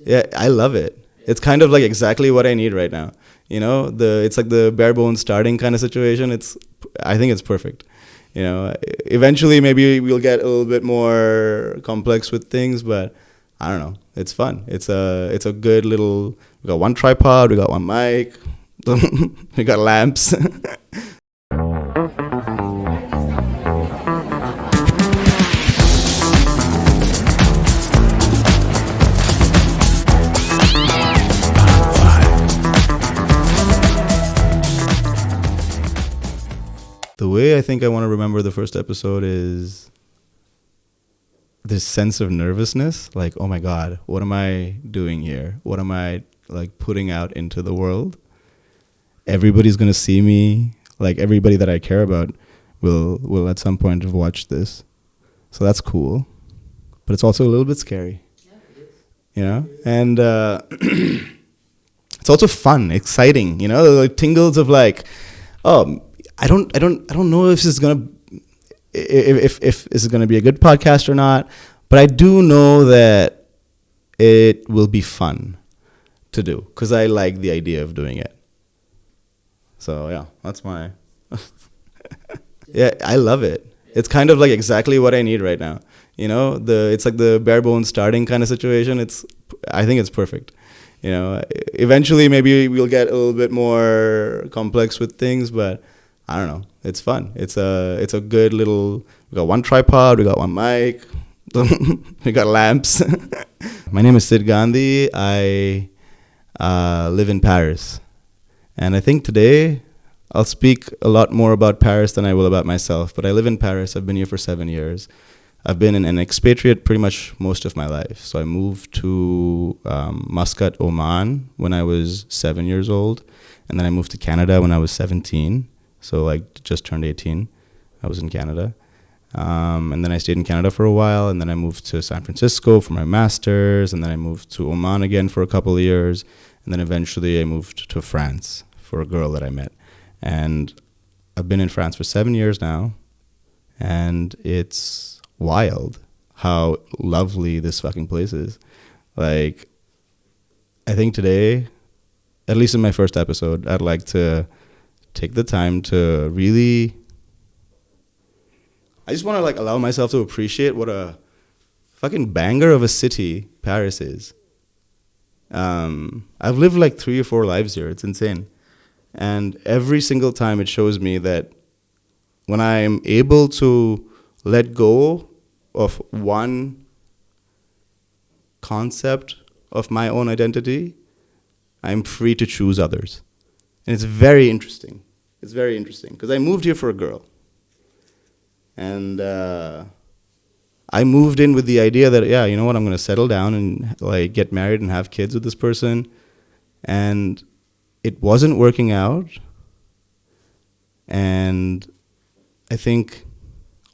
Yeah, I love it. It's kind of like exactly what I need right now. It's like the bare bones starting kind of situation. I think it's perfect. Eventually maybe we'll get a little bit more complex with things, but I don't know. It's fun. It's a good little. We got one tripod. We got one mic. We got lamps. The way I think I want to remember the first episode is this sense of nervousness. Like, oh my God, what am I doing here? What am I like putting out into the world? Everybody's going to see me. Like everybody that I care about will at some point have watched this. So that's cool. But it's also a little bit scary. And it's also fun, exciting, the tingles of like, oh, I don't know if this is if this is gonna be a good podcast or not, but I do know that it will be fun to do because I like the idea of doing it. So yeah, that's my. Yeah, I love it. It's kind of like exactly what I need right now. It's like the bare bones starting kind of situation. I think it's perfect. Eventually maybe we'll get a little bit more complex with things, but I don't know. It's fun. It's a good little. We got one tripod. We got one mic. We got lamps. My name is Sid Gandhi. I live in Paris, and I think today I'll speak a lot more about Paris than I will about myself. But I live in Paris. I've been here for 7 years. I've been an expatriate pretty much most of my life. So I moved to Muscat, Oman when I was 7 years old, and then I moved to Canada when I was 17. So like just turned 18. I was in Canada. And then I stayed in Canada for a while, and then I moved to San Francisco for my master's, and then I moved to Oman again for a couple of years, and then eventually I moved to France for a girl that I met. And I've been in France for 7 years now, and it's wild how lovely this fucking place is. Like, I think today, at least in my first episode, I'd like to take the time to really, I just want to like allow myself to appreciate what a fucking banger of a city Paris is. I've lived like 3 or 4 lives here. It's insane. And every single time it shows me that when I'm able to let go of one concept of my own identity, I'm free to choose others. And it's very interesting. It's very interesting because I moved here for a girl. And I moved in with the idea that, yeah, you know what, I'm going to settle down and like get married and have kids with this person. And it wasn't working out. And I think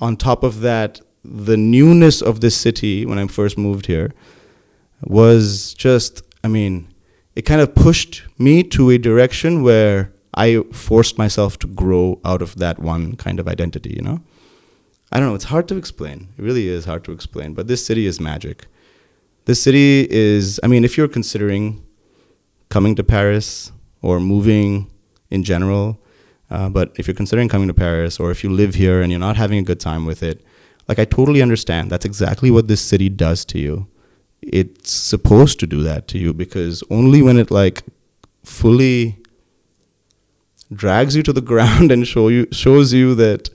on top of that, the newness of this city when I first moved here was just, it kind of pushed me to a direction where I forced myself to grow out of that one kind of identity, I don't know, it's hard to explain. It really is hard to explain, but this city is magic. This city is, if you're considering coming to Paris or moving in general, but if you're considering coming to Paris or if you live here and you're not having a good time with it, like I totally understand. That's exactly what this city does to you. It's supposed to do that to you because only when it like fully drags you to the ground and shows you that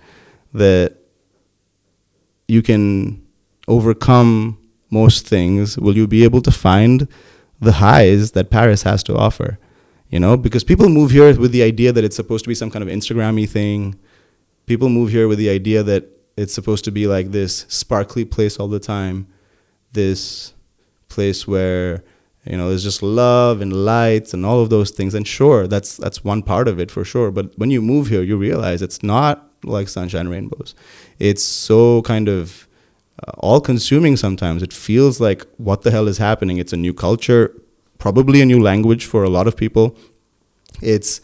you can overcome most things will you be able to find the highs that Paris has to offer. Because people move here with the idea that it's supposed to be some kind of Instagram-y thing. People move here with the idea that it's supposed to be like this sparkly place all the time, this place where, there's just love and lights and all of those things. And sure, that's one part of it for sure. But when you move here, you realize it's not like sunshine and rainbows. It's so kind of all-consuming sometimes. It feels like, what the hell is happening? It's a new culture, probably a new language for a lot of people. It's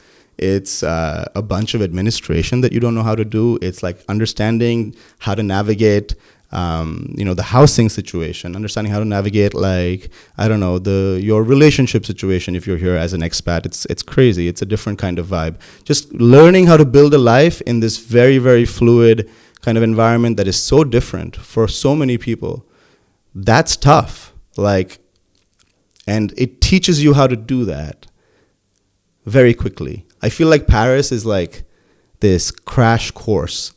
a bunch of administration that you don't know how to do. It's like understanding how to navigate the housing situation, understanding how to navigate, like, I don't know, your relationship situation. If you're here as an expat, it's crazy. It's a different kind of vibe. Just learning how to build a life in this very, very fluid kind of environment that is so different for so many people. That's tough. Like, and it teaches you how to do that very quickly. I feel like Paris is like this crash course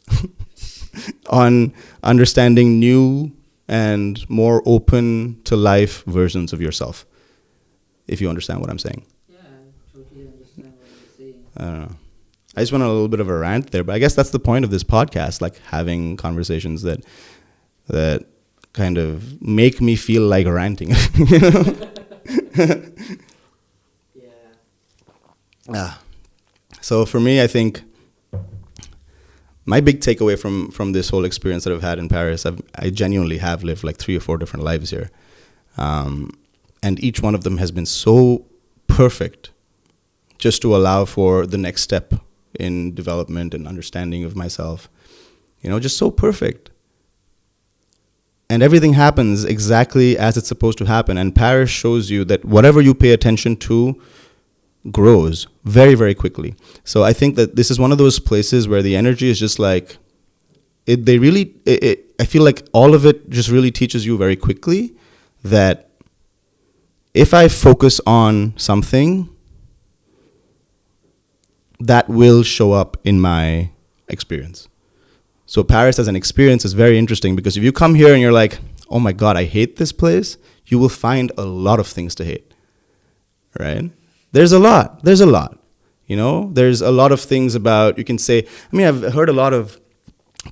on understanding new and more open to life versions of yourself, if you understand what I'm saying. Yeah, I totally understand what you're saying. I don't know. I just went on a little bit of a rant there, but I guess that's the point of this podcast, like having conversations that kind of make me feel like ranting. You know? Yeah. So for me, I think my big takeaway from this whole experience that I've had in Paris, I genuinely have lived like 3 or 4 different lives here. And each one of them has been so perfect just to allow for the next step in development and understanding of myself. You know, just so perfect. And everything happens exactly as it's supposed to happen. And Paris shows you that whatever you pay attention to grows very, very quickly. So I think that this is one of those places where the energy is just like, I feel like all of it just really teaches you very quickly that if I focus on something, that will show up in my experience. So Paris as an experience is very interesting because if you come here and you're like, oh my God, I hate this place, you will find a lot of things to hate, right? There's a lot, you know? There's a lot of things about, you can say, I mean, I've heard a lot of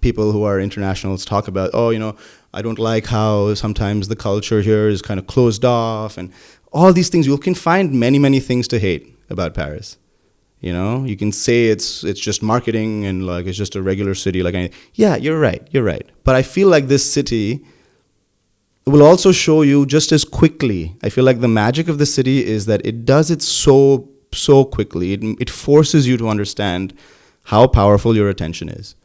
people who are internationals talk about, oh, you know, I don't like how sometimes the culture here is kind of closed off and all these things. You can find many, many things to hate about Paris. You know, you can say it's just marketing and like it's just a regular city. Like, yeah, you're right. But I feel like this city will also show you just as quickly. I feel like the magic of the city is that it does it so quickly. It forces you to understand how powerful your attention is.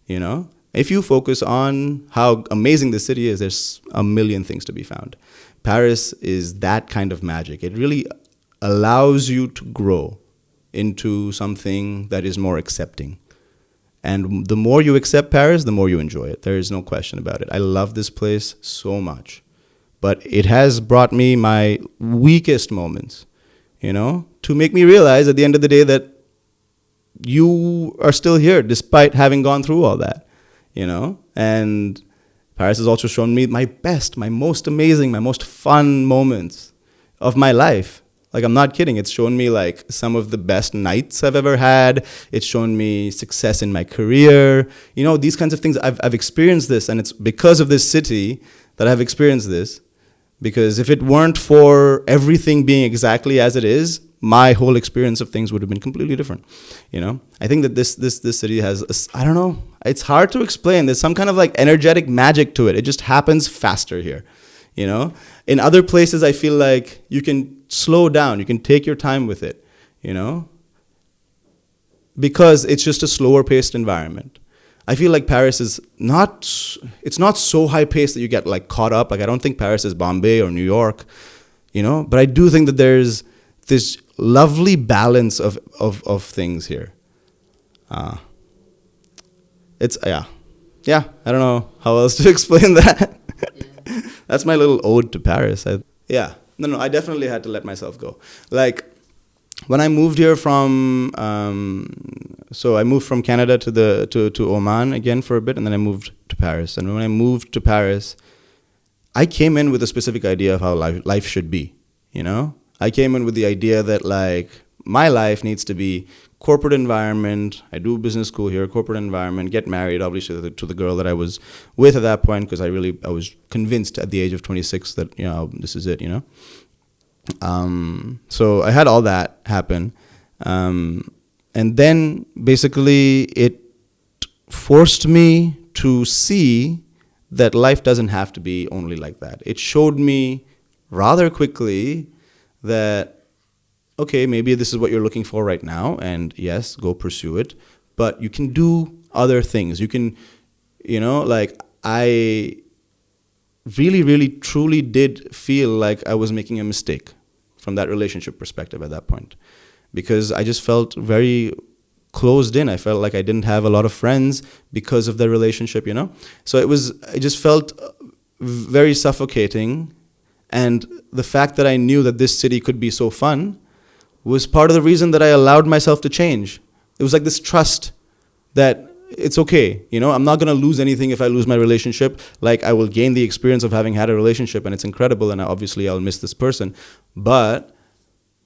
You know, if you focus on how amazing the city is, there's a million things to be found. Paris is that kind of magic. It really allows you to grow into something that is more accepting. And the more you accept Paris, the more you enjoy it. There is no question about it. I love this place so much. But it has brought me my weakest moments, you know, to make me realize at the end of the day that you are still here despite having gone through all that, you know. And Paris has also shown me my best, my most amazing, my most fun moments of my life. Like, I'm not kidding. It's shown me, like, some of the best nights I've ever had. It's shown me success in my career. You know, these kinds of things. I've experienced this, and it's because of this city that I've experienced this. Because if it weren't for everything being exactly as it is, my whole experience of things would have been completely different. You know? I think that this city has, I don't know. It's hard to explain. There's some kind of, like, energetic magic to it. It just happens faster here. You know? In other places, I feel like you can slow down. You can take your time with it, you know, because it's just a slower paced environment. I feel like Paris is it's not so high paced that you get like caught up. Like, I don't think Paris is Bombay or New York, you know, but I do think that there's this lovely balance of things here. Yeah, I don't know how else to explain that. Yeah. That's my little ode to Paris. No, I definitely had to let myself go. Like, when I moved here from, so I moved from Canada to Oman again for a bit, and then I moved to Paris. And when I moved to Paris, I came in with a specific idea of how life should be, you know? I came in with the idea that, like, my life needs to be corporate environment. I do business school here, corporate environment, get married, obviously, to the girl that I was with at that point, because I was convinced at the age of 26 that, you know, this is it, you know. So I had all that happen. And then basically it forced me to see that life doesn't have to be only like that. It showed me rather quickly that, okay, maybe this is what you're looking for right now, and yes, go pursue it, but you can do other things. You can, you know, like, I really, really, truly did feel like I was making a mistake from that relationship perspective at that point, because I just felt very closed in. I felt like I didn't have a lot of friends because of the relationship, you know? So it just felt very suffocating. And the fact that I knew that this city could be so fun was part of the reason that I allowed myself to change. It was like this trust that it's okay, you know, I'm not going to lose anything if I lose my relationship. Like, I will gain the experience of having had a relationship, and it's incredible, and obviously I'll miss this person. But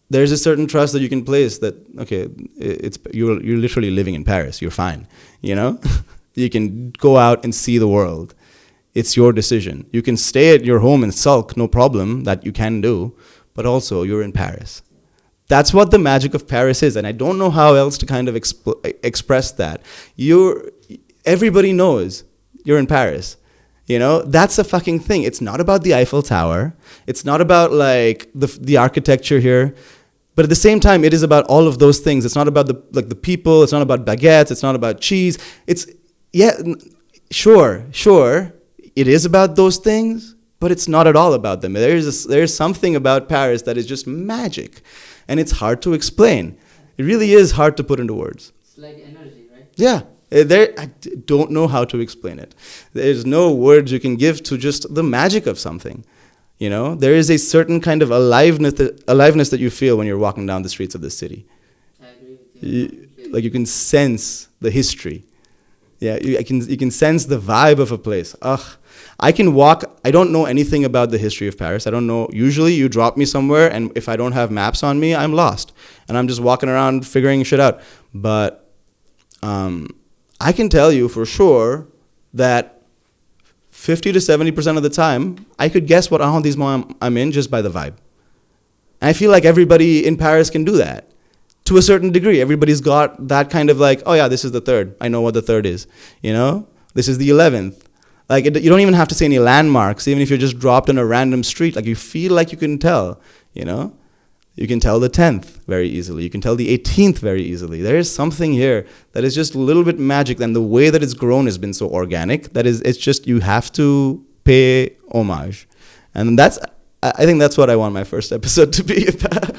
there's a certain trust that you can place that, okay, you're literally living in Paris, you're fine, you know? You can go out and see the world. It's your decision. You can stay at your home and sulk, no problem, that you can do, but also you're in Paris. That's what the magic of Paris is, and I don't know how else to kind of express that. Everybody knows you're in Paris. You know, that's a fucking thing. It's not about the Eiffel Tower. It's not about like the architecture here. But at the same time, it is about all of those things. It's not about the people. It's not about baguettes. It's not about cheese. Sure, it is about those things, but it's not at all about them. There's something about Paris that is just magic, and it's hard to explain. It really is hard to put into words. It's like energy, right? Yeah. I don't know how to explain it. There's no words you can give to just the magic of something. You know, there is a certain kind of aliveness that you feel when you're walking down the streets of this city. I agree with you. Like, you can sense the history. Yeah, you can sense the vibe of a place. I can walk. I don't know anything about the history of Paris. I don't know. Usually you drop me somewhere, and if I don't have maps on me, I'm lost. And I'm just walking around figuring shit out. But I can tell you for sure that 50 to 70% of the time, I could guess what arrondissement I'm in just by the vibe. And I feel like everybody in Paris can do that. To a certain degree, everybody's got that kind of like, oh yeah, this is the third. I know what the third is. You know, this is the 11th. Like, you don't even have to say any landmarks. Even if you're just dropped in a random street, like, you feel like you can tell. You know, you can tell the 10th very easily. You can tell the 18th very easily. There is something here that is just a little bit magic, and the way that it's grown has been so organic that it's just, you have to pay homage, and I think that's what I want my first episode to be about.